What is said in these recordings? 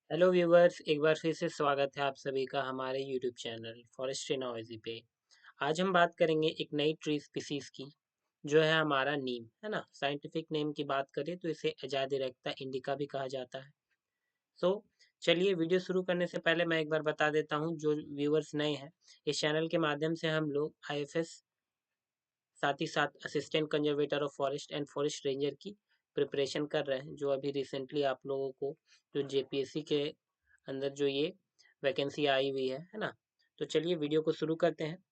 Hello viewers, एक बार फिर से स्वागत है आप सभी का हमारे यूट्यूब चैनल फॉरेस्ट्री नॉइजी पे। आज हम बात करेंगे एक नई ट्री स्पीसीज की, जो है हमारा नीम, है ना। साइंटिफिक नेम की बात करें तो इसे अजादिरेक्टा इंडिका भी कहा जाता है। सो चलिए, वीडियो शुरू करने से पहले मैं एक बार बता देता हूँ, जो व्यूवर्स नए हैं, इस चैनल के माध्यम से हम लोग आईएफएस, साथ ही साथ assistant conservator of forest and forest ranger की प्रिपरेशन कर रहे हैं, जो अभी रिसेंटली आप लोगों को जो जेपीएससी के अंदर जो ये वैकेंसी आई हुई है ना। तो चलिए वीडियो को शुरू करते हैं।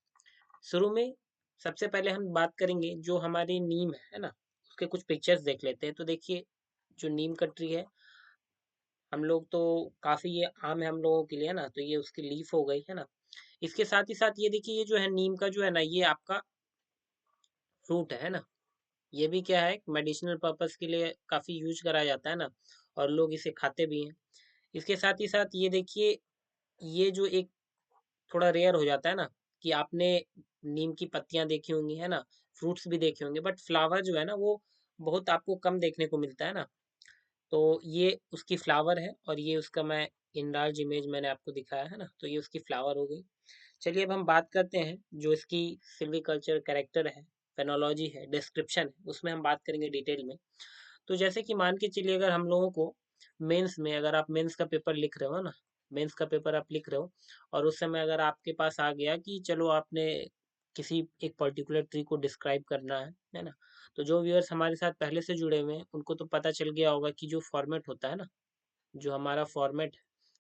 शुरू में सबसे पहले हम बात करेंगे जो हमारी नीम है ना, उसके कुछ पिक्चर्स देख लेते हैं। तो देखिए, जो नीम का ट्री है, हम लोग तो काफी ये आम है हम लोगों के लिए, है ना। तो ये उसकी लीफ हो गई, है ना। इसके साथ ही साथ ये देखिए, ये जो है नीम का जो है ना, ये आपका फ्रूट है ना। ये भी क्या है, मेडिसिनल पर्पस के लिए काफी यूज करा जाता है ना, और लोग इसे खाते भी हैं। इसके साथ ही साथ ये देखिए, ये जो एक थोड़ा रेयर हो जाता है ना, कि आपने नीम की पत्तियां देखी होंगी, है ना, फ्रूट्स भी देखे होंगे, बट फ्लावर जो है ना, वो बहुत आपको कम देखने को मिलता है ना। तो ये उसकी फ्लावर है, और ये उसका मैं इनलार्ज इमेज मैंने आपको दिखाया है ना, तो ये उसकी फ्लावर हो गई। चलिए अब हम बात करते हैं जो इसकी सिल्वीकल्चर कैरेक्टर है, फेनोलॉजी है, डिस्क्रिप्शन है, उसमें हम बात करेंगे डिटेल में। तो जैसे कि मान के चलिए, अगर हम लोगों को मेंस में, अगर आप मेंस का पेपर लिख रहे हो ना, मेंस का पेपर आप लिख रहे हो, और उस समय अगर आपके पास आ गया कि चलो आपने किसी एक पर्टिकुलर ट्री को डिस्क्राइब करना है ना। तो जो व्यूअर्स हमारे साथ पहले से जुड़े हुए हैं, उनको तो पता चल गया होगा कि जो फॉर्मेट होता है ना, जो हमारा फॉर्मेट,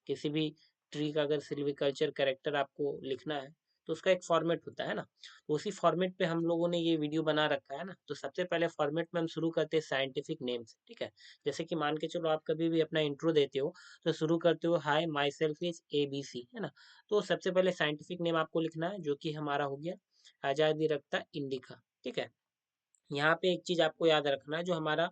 किसी भी ट्री का अगर सिल्वीकल्चर कैरेक्टर आपको लिखना है, तो उसका एक फॉर्मेट होता है ना। तो उसी फॉर्मेट पे हम लोगों ने ये वीडियो बना रखा है ना। तो सबसे पहले फॉर्मेट में हम शुरू करते हैं साइंटिफिक नेम से, ठीक है। जैसे कि मान के चलो, आप कभी भी अपना इंट्रो देते हो तो शुरू करते हो हाय माई सेल्फ इज ABC, है ना। तो सबसे पहले साइंटिफिक नेम आपको लिखना है, जो कि हमारा हो गया आजादी रखता इंडिका, ठीक है। यहाँ पे एक चीज आपको याद रखना है, जो हमारा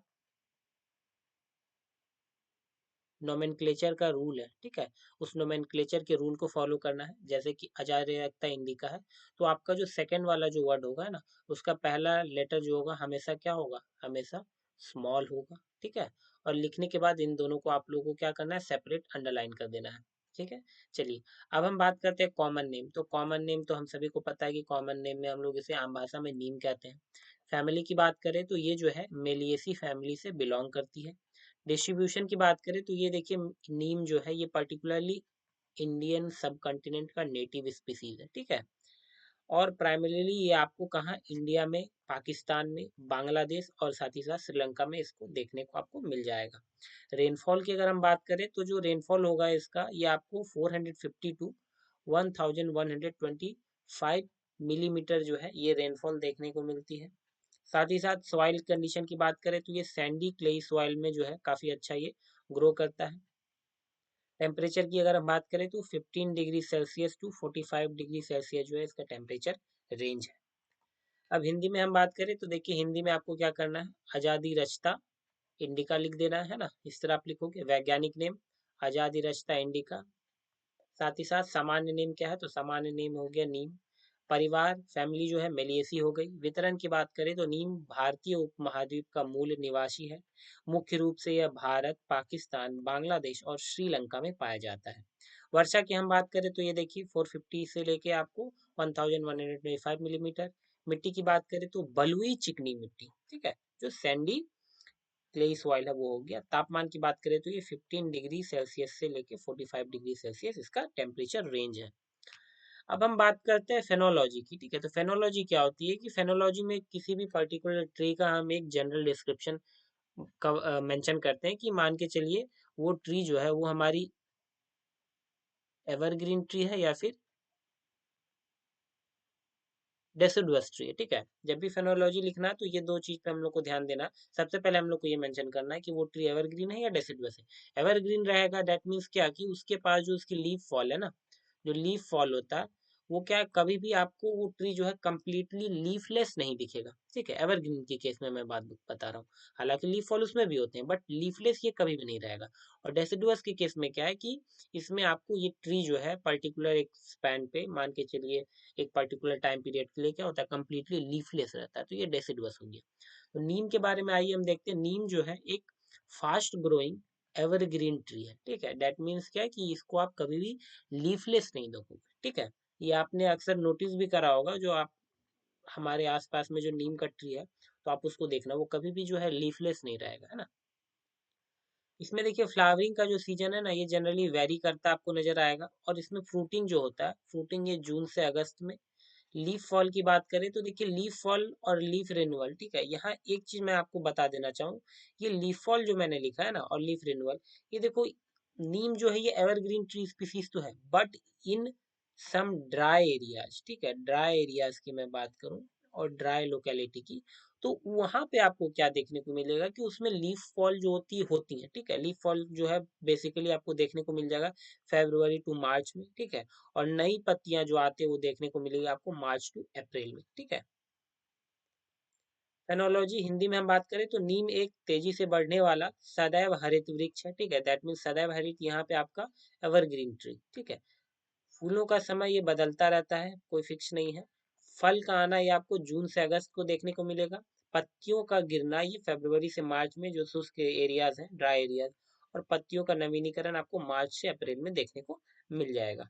नोमेनक्लेचर का रूल है, ठीक है। उस नोमेनक्लेचर के रूल को फॉलो करना है। जैसे कि अजादिरक्ता इंडिका है, तो आपका जो सेकंड वाला जो वर्ड होगा ना, उसका पहला लेटर जो होगा हमेशा क्या होगा, हमेशा स्मॉल होगा, ठीक है। और लिखने के बाद इन दोनों को आप लोगों को क्या करना है, सेपरेट अंडरलाइन कर देना है, ठीक है। चलिए अब हम बात करते हैं कॉमन नेम। तो कॉमन नेम तो हम सभी को पता है कि कॉमन नेम में हम लोग इसे आम भाषा में नीम कहते हैं। फैमिली की बात करें तो ये जो है मेलिएसी फैमिली से बिलोंग करती है। डिस्ट्रीब्यूशन की बात करें तो ये देखिए, नीम जो है ये पर्टिकुलरली इंडियन सब कॉन्टिनेंट का नेटिव स्पीसीज है, ठीक है। और प्राइमरीली ये आपको कहाँ, इंडिया में, पाकिस्तान में, बांग्लादेश और साथ ही साथ श्रीलंका में इसको देखने को आपको मिल जाएगा। रेनफॉल की अगर हम बात करें तो जो रेनफॉल होगा इसका, ये आपको 450 टू 1125 मिलीमीटर जो है ये रेनफॉल देखने को मिलती है। साथ ही साथ सॉइल कंडीशन की बात करें तो ये सैंडी क्लेई सॉइल में जो है काफ़ी अच्छा ये ग्रो करता है। टेम्परेचर की अगर हम बात करें तो 15 degree celsius to 45 degree celsius जो है इसका टेम्परेचर रेंज है। अब हिंदी में हम बात करें तो देखिए, हिंदी में आपको क्या करना है, आज़ादी रचता इंडिका लिख देना है ना। इस तरह आप लिखोगे, वैज्ञानिक नेम आज़ादी रचता इंडिका। साथ ही साथ सामान्य नेम क्या है, तो सामान्य नेम हो गया नीम। परिवार, फैमिली जो है मेलिएसी हो गई। वितरण की बात करें तो नीम भारतीय उपमहाद्वीप का मूल निवासी है। मुख्य रूप से यह भारत, पाकिस्तान, बांग्लादेश और श्रीलंका में पाया जाता है। वर्षा की हम बात करें तो ये देखिए 450 से लेके आपको 1125 मिलीमीटर। मिट्टी की बात करें तो बलुई चिकनी मिट्टी, ठीक है, जो सैंडी क्लेई सॉइल है वो हो गया। तापमान की बात करें तो ये 15 डिग्री सेल्सियस से लेके 45 डिग्री सेल्सियस इसका टेम्परेचर रेंज है। अब हम बात करते हैं फेनोलॉजी की, ठीक है। तो फेनोलॉजी क्या होती है, कि फेनोलॉजी में किसी भी पर्टिकुलर ट्री का हम एक जनरल डिस्क्रिप्शन का मेंशन करते हैं, कि मान के चलिए वो ट्री जो है वो हमारी एवरग्रीन ट्री है या फिर डेसिडुअस ट्री है, ठीक है। जब भी फेनोलॉजी लिखना है तो ये दो चीज पे हम लोग को ध्यान देना है। सबसे पहले हम लोग को ये मेंशन करना है कि वो ट्री एवरग्रीन है या डेसिडुअस है। एवरग्रीन रहेगा, दैट मीन्स क्या, कि उसके पास जो उसकी लीफ फॉल है ना, जो लीफ फॉल होता है, वो क्या है, कभी भी आपको वो ट्री जो है कंप्लीटली लीफलेस नहीं दिखेगा, ठीक है। एवरग्रीन के केस में मैं बात बता रहा हूँ। हालांकि लीफ फॉल उसमें भी होते हैं, बट लीफलेस ये कभी भी नहीं रहेगा। और डेसिडुअस के केस में क्या है, कि इसमें आपको ये ट्री जो है पर्टिकुलर एक स्पैन पे, मान के चलिए एक पर्टिकुलर टाइम पीरियड के लिए क्या होता है, कंप्लीटली लीफलेस रहता है। तो ये डेसिडुअस हो गया। तो नीम के बारे में आइए हम देखते हैं। नीम जो है एक फास्ट ग्रोइंग एवरग्रीन ट्री है, ठीक है। दैट मीन्स क्या है कि इसको आप कभी भी लीफलेस नहीं देखोगे, ठीक है। ये आपने अक्सर नोटिस भी करा होगा, जो आप हमारे आसपास में जो नीम का ट्री है, तो आप उसको देखना, वो कभी भी जो है लीफलेस नहीं रहेगा, है ना। इसमें देखिए फ्लावरिंग का जो सीजन है ना, ये जनरली वेरी करता है, आपको नजर आएगा। और इसमें फ्रूटिंग जो होता है, फ्रूटिंग ये जून से अगस्त में। लीफ फॉल की बात करें तो देखिए लीफ फॉल और लीफ रिन्यूअल, ठीक है। यहाँ एक चीज मैं आपको बता देना चाहूँ, ये लीफ फॉल जो मैंने लिखा है ना और लीफ रिन्यूअल, ये देखो, नीम जो है ये एवरग्रीन ट्री स्पीसीज तो है, but in some dry areas, ठीक है। ड्राई एरियाज की मैं बात करूं और ड्राई लोकेलिटी की, तो वहां पे आपको क्या देखने को मिलेगा कि उसमें लीफ फॉल जो होती है, ठीक है। लीफ फॉल जो है बेसिकली आपको देखने को मिल जाएगा फेब्रुवरी टू मार्च में, ठीक है। और नई पत्तियां जो आते हैं वो देखने को मिलेगी आपको मार्च टू अप्रैल में, ठीक है। फेनोलॉजी हिंदी में हम बात करें तो नीम एक तेजी से बढ़ने वाला सदैव हरित वृक्ष है, ठीक है। दैट मीन्स सदैव हरित यहाँ पे आपका एवरग्रीन ट्री, ठीक है। फूलों का समय ये बदलता रहता है, कोई फिक्स नहीं है। फल का आना ये आपको जून से अगस्त को देखने को मिलेगा। पत्तियों का गिरना ये फरवरी से मार्च में, जो शुष्क एरियाज हैं, ड्राई एरियाज। और पत्तियों का नवीनीकरण आपको मार्च से अप्रैल में देखने को मिल जाएगा।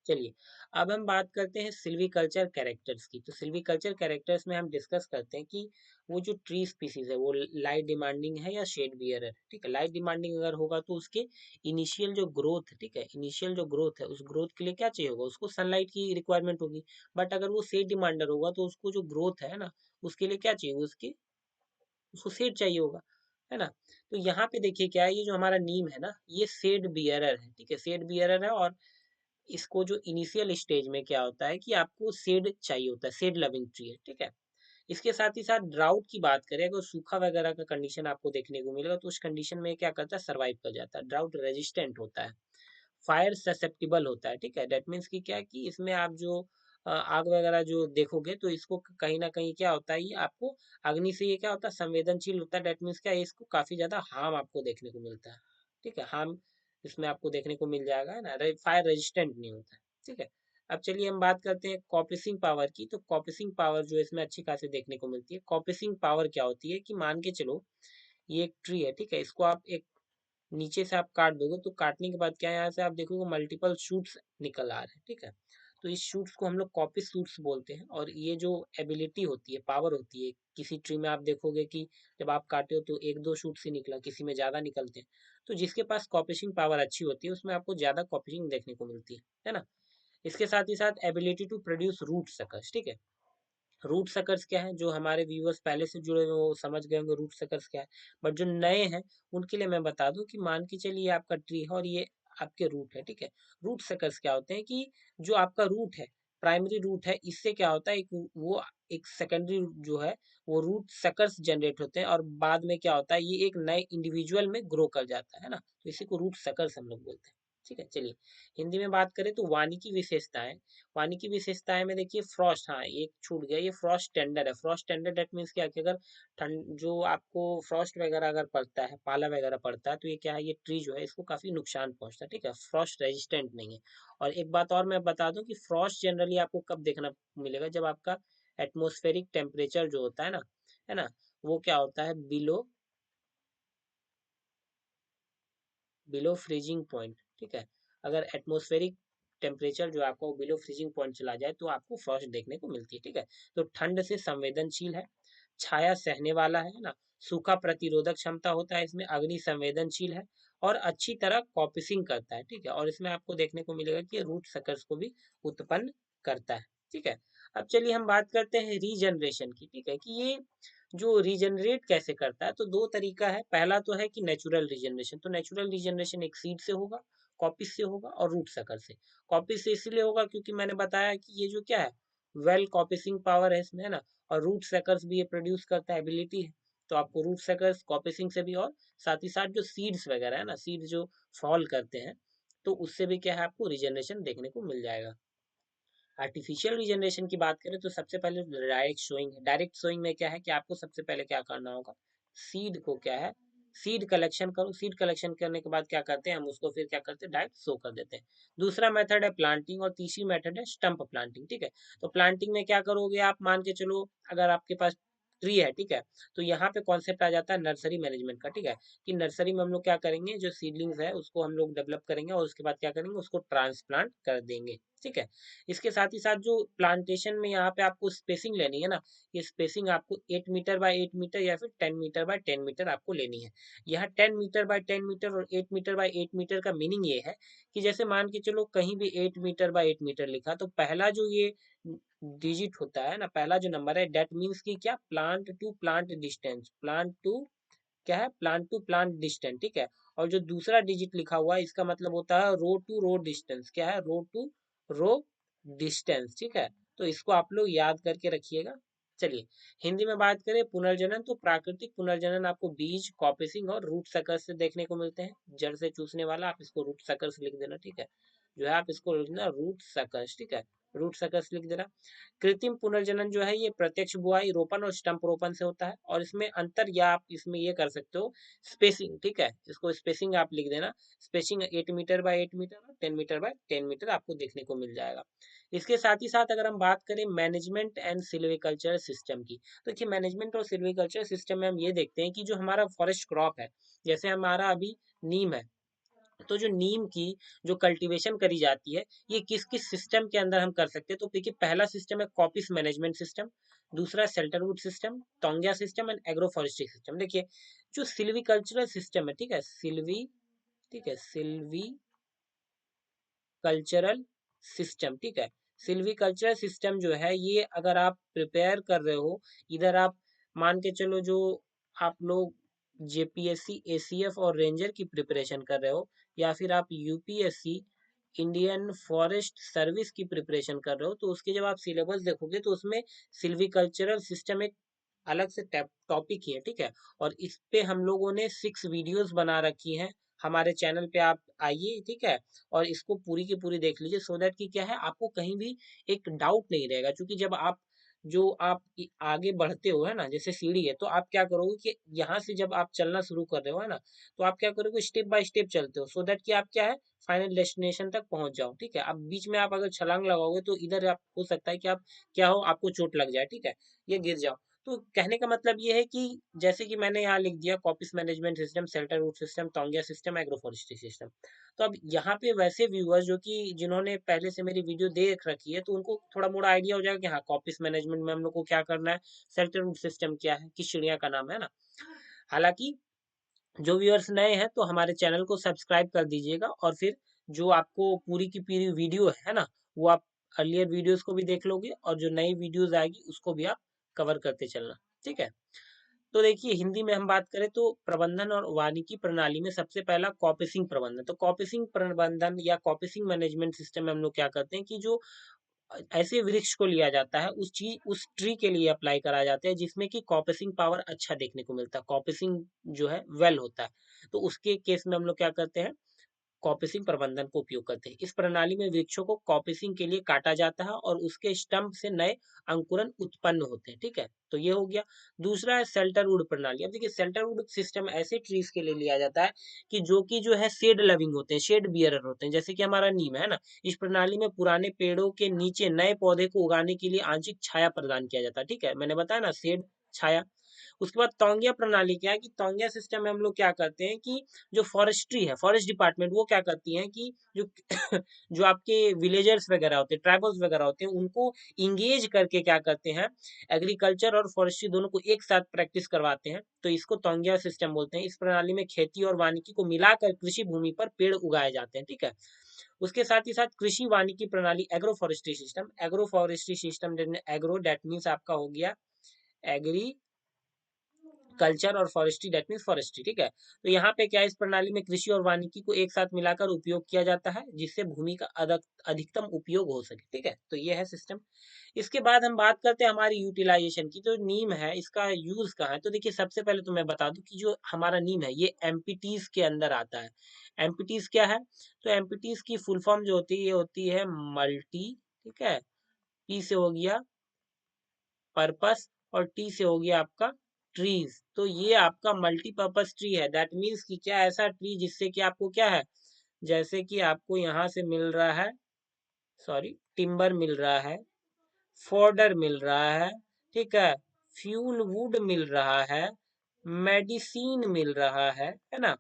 चलिए, अब हम बात करते हैं सिल्वीकल्चर कैरेक्टर्स की। तो सिल्वीकल्चर कैरेक्टर्स में हम डिस्कस करते हैं कि वो जो ट्री स्पीसीज है वो लाइट डिमांडिंग है या शेड बियरर है, ठीक है। लाइट डिमांडिंग अगर होगा तो उसके इनिशियल जो ग्रोथ, ठीक है, इनिशियल जो ग्रोथ है, उस ग्रोथ के लिए क्या चाहिए होगा, उसको सनलाइट की रिक्वायरमेंट होगी। बट अगर वो शेड डिमांडर होगा तो उसको जो ग्रोथ है ना, उसके लिए क्या चाहिए, उसकी उसको शेड चाहिए होगा, है ना। तो यहाँ पे देखिए क्या है, ये जो हमारा नीम है ना, ये शेड बियरर है, ठीक है, शेड बियरर है। और इसको जो इनिशियल स्टेज में क्या होता है कि आपको शेड चाहिए होता है, शेड लविंग ट्री है, ठीक है। इसके साथ ही साथ ड्राउट की बात करें, अगर सूखा वगैरह का कंडीशन आपको देखने को मिलेगा तो उस कंडीशन में क्या करता है, सर्वाइव कर जाता है, ड्राउट रेजिस्टेंट होता है। फायर ससेप्टिबल होता है, ठीक है। दैट मीन्स कि क्या है कि इसमें आप जो आग वगैरह जो देखोगे तो इसको कहीं ना कहीं क्या होता है, ये आपको अग्नि से ये क्या होता है, संवेदनशील होता है। दैट मीन्स क्या है, इसको काफी ज्यादा हार्म आपको देखने को मिलता है, ठीक है। हार्म इसमें आपको देखने को मिल जाएगा, है ना। फायर रेजिस्टेंट नहीं होता है, ठीक है। अब चलिए हम बात करते हैं कॉपिसिंग पावर की। तो कॉपिसिंग पावर जो इसमें अच्छी खासी देखने को मिलती है। कॉपिसिंग पावर क्या होती है कि मान के चलो ये एक ट्री है, ठीक है। इसको आप एक नीचे से आप काट दोगे तो काटने के बाद क्या है, यहाँ से आप देखोगे मल्टीपल शूट्स निकल आ रहे हैं, ठीक है। तो इस शूट्स को हम लोग कॉपी शूट्स बोलते हैं। और ये जो एबिलिटी होती है, पावर होती है, किसी ट्री में आप देखोगे कि जब आप काटे हो तो एक दो शूट से निकला, किसी में ज्यादा निकलते हैं। तो जिसके पास कॉपिशिंग पावर अच्छी होती है उसमें आपको ज्यादा कॉपिशिंग देखने को मिलती है ना। इसके साथ ही साथ ability to produce root suckers, ठीक है। रूट सकर्स क्या है, जो हमारे व्यूअर्स पहले से जुड़े हुए वो समझ गए होंगे रूट सकर्स क्या है। बट जो नए हैं उनके लिए मैं बता दूं कि मान के चलिए आपका ट्री है और ये आपके रूट है, ठीक है। रूट सकर्स क्या होते हैं कि जो आपका रूट है, प्राइमरी रूट है, इससे क्या होता है, एक वो एक सेकेंडरी जो है वो रूट सकर्स जनरेट होते हैं और बाद में क्या होता है, ये एक नए इंडिविजुअल में ग्रो कर जाता है ना। तो इसी को रूट सकर्स हम लोग बोलते हैं, ठीक है। चलिए, हिंदी में बात करें तो वानिकी विशेषताएं। वानिकी विशेषताएं में देखिए फ्रॉस्ट, हाँ एक छूट गया, ये फ्रॉस्ट टेंडर है। फ्रॉस्ट टेंडर दैट मीन्स क्या कि अगर ठंड जो आपको फ्रॉस्ट वगैरह अगर पड़ता है, पाला वगैरह पड़ता है, तो ये क्या है, ये ट्री जो है इसको काफी नुकसान पहुंचता है, ठीक है। फ्रॉस्ट रेजिस्टेंट नहीं है। और एक बात और मैं बता दूं कि फ्रॉस्ट जनरली आपको कब देखना मिलेगा, जब आपका एटमोस्फेरिक टेम्परेचर जो होता है ना, वो क्या होता है, बिलो बिलो फ्रीजिंग पॉइंट, ठीक है। अगर एटमॉस्फेरिक टेम्परेचर जो आपको बिलो फ्रीजिंग पॉइंट चला जाए तो आपको फ्रॉस्ट देखने को मिलती है, ठीक है। तो ठंड से संवेदनशील है, छाया सहने वाला है ना, सूखा प्रतिरोधक क्षमता होता है इसमें, अग्नि संवेदनशील है और अच्छी तरह कॉपिसिंग करता है, ठीक है। और इसमें आपको देखने को मिलेगा कि रूट सकर्स को भी उत्पन्न करता है, ठीक है। अब चलिए हम बात करते हैं रीजनरेशन की, ठीक है, कि ये जो रीजनरेट कैसे करता है। तो दो तरीका है, पहला तो है कि नेचुरल रीजनरेशन। तो नेचुरल रीजनरेशन एक सीड से होगा, कॉपी से होगा और रूट सकर से। कॉपी से इसलिए होगा क्योंकि मैंने बताया कि ये जो क्या है, वेल कॉपिसिंग पावर है इसमें, है ना। और रूट सकर्स भी ये प्रोड्यूस करता है, एबिलिटी है। तो आपको रूट सकर्स कॉपिसिंग से भी, और साथ ही साथ जो सीड्स वगैरह है ना, सीड जो फॉल करते हैं, तो उससे भी क्या है, आपको रीजनरेशन देखने को मिल जाएगा। आर्टिफिशियल रीजनरेशन की बात करें तो सबसे पहले डायरेक्ट सोइंग है। डायरेक्ट सोइंग में क्या है कि आपको सबसे पहले क्या करना होगा, सीड को क्या है, सीड कलेक्शन करो। सीड कलेक्शन करने के बाद क्या करते हैं, हम उसको फिर क्या करते हैं, डायरेक्ट सो कर देते हैं। दूसरा मेथड है प्लांटिंग और तीसरी मेथड है स्टंप प्लांटिंग, ठीक है। तो प्लांटिंग में क्या करोगे आप, मान के चलो अगर आपके पास ट्री है, ठीक है। तो यहाँ पे कॉन्सेप्ट आ जाता है नर्सरी मैनेजमेंट का, ठीक है, कि नर्सरी में हम लोग क्या करेंगे, जो सीडलिंग्स है उसको हम लोग डेवलप करेंगे और उसके बाद क्या करेंगे, उसको ट्रांसप्लांट कर देंगे, ठीक है। इसके साथ ही साथ जो प्लांटेशन में यहाँ पे आपको स्पेसिंग लेनी है ना, ये स्पेसिंग आपको 8 मीटर बाय 8 मीटर या फिर 10 मीटर बाय 10 मीटर आपको लेनी है। यहाँ 10 मीटर बाय 10 मीटर और 8 मीटर बाय 8 मीटर का मीनिंग ये है कि जैसे मान के चलो कहीं भी 8 मीटर बाय 8 मीटर लिखा, तो पहला जो ये डिजिट होता है ना, पहला जो नंबर है, डेट मीन्स कि क्या, plant to plant distance, plant to क्या है, प्लांट टू प्लांट डिस्टेंस, ठीक है। और जो दूसरा डिजिट लिखा हुआ है इसका मतलब होता है रो टू रो डिस्टेंस, क्या है, रो टू रो डिस्टेंस, ठीक है। तो इसको आप लोग याद करके रखिएगा। चलिए, हिंदी में बात करें पुनर्जनन, तो प्राकृतिक पुनर्जनन आपको बीज, कॉपिसिंग और रूट सकर्स से देखने को मिलते हैं। जड़ से चूसने वाला आप इसको रूट सकर्स लिख देना, ठीक है। जो है आप इसको लिख देना रूट सकर्स, ठीक है, रूट सकर्स लिख देना। कृत्रिम पुनर्जनन जो है ये प्रत्यक्ष बुआई, रोपण और स्टंप रोपण से होता है, और इसमें अंतर या आप इसमें ये कर सकते हो स्पेसिंग, ठीक है, इसको स्पेसिंग आप लिख देना, स्पेसिंग 8 मीटर बाय 8 मीटर और 10 मीटर बाय 10 मीटर आपको देखने को मिल जाएगा। इसके साथ ही साथ अगर हम बात करें मैनेजमेंट एंड सिल्वीकल्चर सिस्टम की, तो देखिए मैनेजमेंट और सिल्वीकल्चर सिस्टम में हम ये देखते हैं कि जो हमारा फॉरेस्ट क्रॉप है, जैसे हमारा अभी नीम है, तो जो नीम की जो कल्टीवेशन करी जाती है, ये किस किस सिस्टम के अंदर हम कर सकते हैं, तो देखिए पहला सिस्टम है कॉपिस मैनेजमेंट सिस्टम, दूसरा shelterwood system, taungya system and agroforestry system. देखिए जो सिल्वीकल्चरल सिस्टम है, ठीक है, सिल्वी, ठीक है, सिल्वी कल्चरल सिस्टम, ठीक है, सिल्वीकल्चरल सिस्टम जो है ये अगर आप प्रिपेयर कर रहे हो, इधर आप मान के चलो जो आप लोग जेपीएससी, एसीएफ और रेंजर की प्रिपरेशन कर रहे हो, या फिर आप यूपीएससी, इंडियन फॉरेस्ट सर्विस की प्रिपरेशन कर रहे हो, तो उसके जब आप सिलेबस देखोगे तो उसमें सिल्वीकल्चरल सिस्टम एक अलग से टॉपिक ही है, ठीक है। और इस पे हम लोगों ने 6 वीडियोस बना रखी हैं, हमारे चैनल पे आप आइए, ठीक है, और इसको पूरी की पूरी देख लीजिए, सो दैट कि क्या है, आपको कहीं भी एक डाउट नहीं रहेगा, क्योंकि जब आप जो आप आगे बढ़ते हो है ना, जैसे सीढ़ी है, तो आप क्या करोगे कि यहाँ से जब आप चलना शुरू कर रहे हो है ना, तो आप क्या करोगे, स्टेप बाय स्टेप चलते हो, सो दैट कि आप क्या है, फाइनल डेस्टिनेशन तक पहुंच जाओ, ठीक है। अब बीच में आप अगर छलांग लगाओगे तो इधर आप हो सकता है कि आप क्या हो, आपको चोट लग जाए, ठीक है, ये गिर जाओ। तो कहने का मतलब ये है कि जैसे कि मैंने यहाँ लिख दिया coppice management system, shelter root system, taungya system, agroforestry system. तो अब यहाँ पे वैसे व्यूअर्स जो कि जिन्होंने पहले से मेरी वीडियो देख रखी है, तो उनको थोड़ा मोड़ा आइडिया हो जाएगा कि हाँ कॉपिस मैनेजमेंट में हम लोग को क्या करना है, शेल्टर रूट सिस्टम क्या है, किस चिड़िया का नाम है ना। हालांकि जो व्यूअर्स नए हैं तो हमारे चैनल को सब्सक्राइब कर दीजिएगा, और फिर जो आपको पूरी की पूरी वीडियो है ना, वो आप अर्लियर वीडियोस को भी देख लोगे, और जो नई वीडियोस आएगी उसको भी आप कवर करते चलना, ठीक है। तो देखिए हिंदी में हम बात करें तो प्रबंधन और वानिकी प्रणाली में सबसे पहला कॉपिसिंग प्रबंधन, तो कॉपिसिंग प्रबंधन या कॉपिसिंग मैनेजमेंट सिस्टम में हम लोग क्या करते हैं कि जो ऐसे वृक्ष को लिया जाता है, उस ट्री के लिए अप्लाई करा जाता है जिसमें कि कॉपिसिंग पावर अच्छा देखने को मिलता है, कॉपिसिंग जो है वेल होता है। तो उसके केस में हम लोग क्या करते हैं, कॉपिसिंग प्रबंधन को उपयोग करते हैं। इस प्रणाली में वृक्षों को कॉपिसिंग के लिए काटा जाता है और उसके स्टंप से नए अंकुरन उत्पन्न होते हैं, ठीक है। तो ये हो गया। दूसरा है सेल्टरवुड प्रणाली। अब देखिए सेल्टरवुड सिस्टम ऐसे ट्रीज के लिए लिया जाता है कि जो है शेड लविंग होते हैं, शेड बियरर होते हैं, जैसे कि हमारा नीम है ना। इस प्रणाली में पुराने पेड़ों के नीचे नए पौधे को उगाने के लिए आंशिक छाया प्रदान किया जाता है, ठीक है, मैंने बताया ना, शेड, छाया। उसके बाद तौंगिया प्रणाली क्या है कि तौंगिया सिस्टम में हम लोग क्या करते हैं कि जो फॉरेस्ट्री है, फॉरेस्ट डिपार्टमेंट, वो क्या करती है कि जो जो आपके विलेजर्स वगैरह होते हैं, ट्राइबल्स वगैरह होते हैं, उनको इंगेज करके क्या करते हैं, एग्रीकल्चर और फॉरेस्ट्री दोनों को एक साथ प्रैक्टिस करवाते हैं। तो इसको तौंगिया सिस्टम बोलते हैं। इस प्रणाली में खेती और वानिकी को मिलाकर कृषि भूमि पर पेड़ उगाए जाते हैं, ठीक है। उसके साथ ही साथ कृषि वानिकी प्रणाली agro forestry system, agroforestry system, agro that means आपका हो गया एग्री कल्चर, और फॉरेस्ट्री डेट मीन्स फॉरेस्ट्री, ठीक है। तो यहाँ पे क्या है, इस प्रणाली में कृषि और वानिकी को एक साथ मिलाकर उपयोग किया जाता है जिससे भूमि का अधिकतम उपयोग हो सके, ठीक है। तो ये है सिस्टम। इसके बाद हम बात करते हैं हमारी यूटिलाइजेशन की। जो नीम है इसका यूज कहाँ है, तो देखिए सबसे पहले तो मैं बता दूं कि जो हमारा नीम है ये एमपीटीज के अंदर आता है। एमपीटीज क्या है, तो एमपीटीज की फुल फॉर्म जो होती है ये होती है मल्टी, ठीक है, पी से हो गया पर्पस, और टी से हो गया आपका ट्रीज। तो ये आपका मल्टीपर्पज ट्री है। दैट मीन्स कि क्या, ऐसा ट्री जिससे कि आपको क्या है, जैसे कि आपको यहाँ से मिल रहा है, सॉरी, टिम्बर मिल रहा है, फोर्डर मिल रहा है, ठीक है, फ्यूल वुड मिल रहा है, मेडिसिन मिल रहा है ना।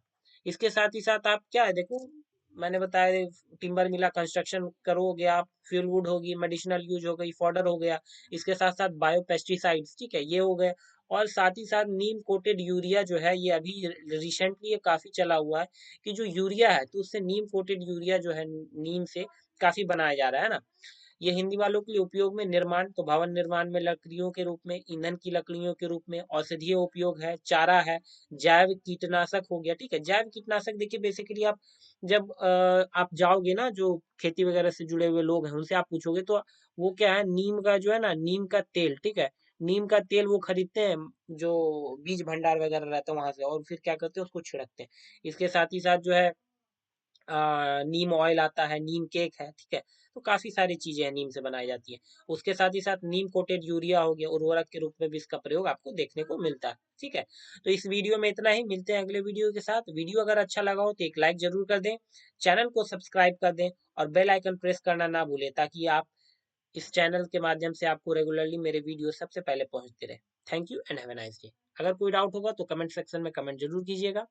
इसके साथ ही साथ आप क्या है देखो, मैंने बताया टिम्बर मिला, कंस्ट्रक्शन करोगे आप, फ्यूल वुड होगी, मेडिसिनल यूज हो गई, फॉडर हो गया, इसके साथ साथ बायो पेस्टिसाइड्स, ठीक है, ये हो गए। और साथ ही साथ नीम कोटेड यूरिया जो है, ये अभी रिसेंटली ये काफी चला हुआ है कि जो यूरिया है तो उससे नीम कोटेड यूरिया जो है नीम से काफी बनाया जा रहा है ना। ये हिंदी वालों के लिए उपयोग में निर्माण, तो भवन निर्माण में लकड़ियों के रूप में, ईंधन की लकड़ियों के रूप में, औषधीय उपयोग है, चारा है, जैव कीटनाशक हो गया, ठीक है। जैव कीटनाशक देखिए बेसिकली आप जब आप जाओगे ना, जो खेती वगैरह से जुड़े हुए लोग हैं उनसे आप पूछोगे तो वो क्या है, नीम का जो है ना, नीम का तेल, ठीक है, नीम का तेल वो खरीदते हैं जो बीज भंडार वगैरह रहता है वहां से, और फिर क्या करते हैं उसको छिड़कते हैं। इसके साथ ही साथ जो है नीम ऑयल आता है, नीम केक है, ठीक है। तो काफी सारी चीजें हैं नीम से बनाई जाती है। उसके साथ ही साथ नीम कोटेड यूरिया हो गया, उर्वरक के रूप में भी इसका प्रयोग आपको देखने को मिलता है, ठीक है। तो इस वीडियो में इतना ही, मिलते हैं अगले वीडियो के साथ। वीडियो अगर अच्छा लगा हो तो एक लाइक जरूर कर दें, चैनल को सब्सक्राइब कर दें और बेल आइकन प्रेस करना ना भूलें, ताकि आप इस चैनल के माध्यम से आपको रेगुलरली मेरे वीडियो सबसे पहले पहुंचते रहे। Thank you and have a nice day. अगर कोई डाउट होगा तो कमेंट सेक्शन में कमेंट जरूर कीजिएगा।